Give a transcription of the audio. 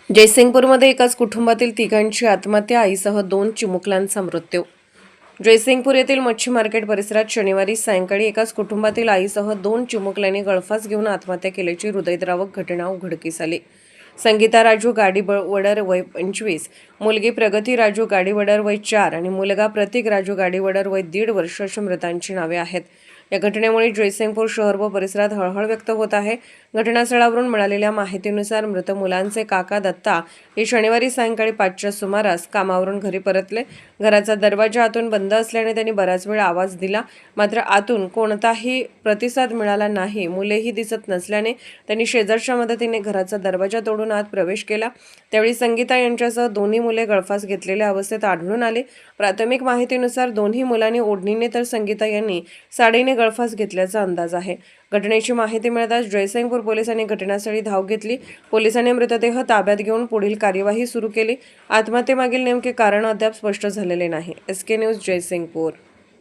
जयसिंगपूरमध्ये एकाच कुटुंबातील तिघांची आत्महत्या, आईसह 2 चिमुकल्यांचा मृत्यू. जयसिंगपूर येथील मच्छी मार्केट परिसरात शनिवारी सायंकाळी एकाच कुटुंबातील आईसह 2 चिमुकल्यांनी गळफास घेऊन आत्महत्या केल्याची हृदयद्रावक घटना उघडकीस आली. संगीता राजू गाडीवडर वय 25, मुलगी प्रगती राजू गाडीवडर वय 4 आणि मुलगा प्रतीक राजू गाडीवडर वय 1.5 वर्ष अशी मृतांची नावे आहेत. या घटनेमुळे जयसिंगपूर शहर व परिसरात हळहळ व्यक्त होत आहे. घटनास्थळावरून मिळालेल्या माहितीनुसार मृत मुलांचे काका दत्ता हे शनिवारी सायंकाळी 5च्या सुमारास कामावरून घरी परतले. घराचा दरवाजा आतून बंद असल्याने त्यांनी बराच वेळ आवाज दिला, मात्र आतून कोणताही प्रतिसाद मिळाला नाही. मुलेही दिसत नसल्याने त्यांनी शेजारच्या मदतीने घराचा दरवाजा तोडून आत प्रवेश केला. त्यावेळी संगीता यांच्यासह दोन्ही मुले गळफास घेतलेल्या अवस्थेत आढळून आले. प्राथमिक माहितीनुसार दोन्ही मुलांनी ओढणीने तर संगीता यांनी साडीने गळफास घेतल्याचा अंदाज आहे. घटनेची माहिती मिळताच जयसिंगपूर पोलिसांनी घटनास्थळी धाव घेतली. पोलिसांनी मृतदेह ताब्यात घेऊन पुढील कार्यवाही सुरू केली. आत्महत्येमागील नेमके कारण अद्याप स्पष्ट झालेले नाही. SK news Jaysingpur.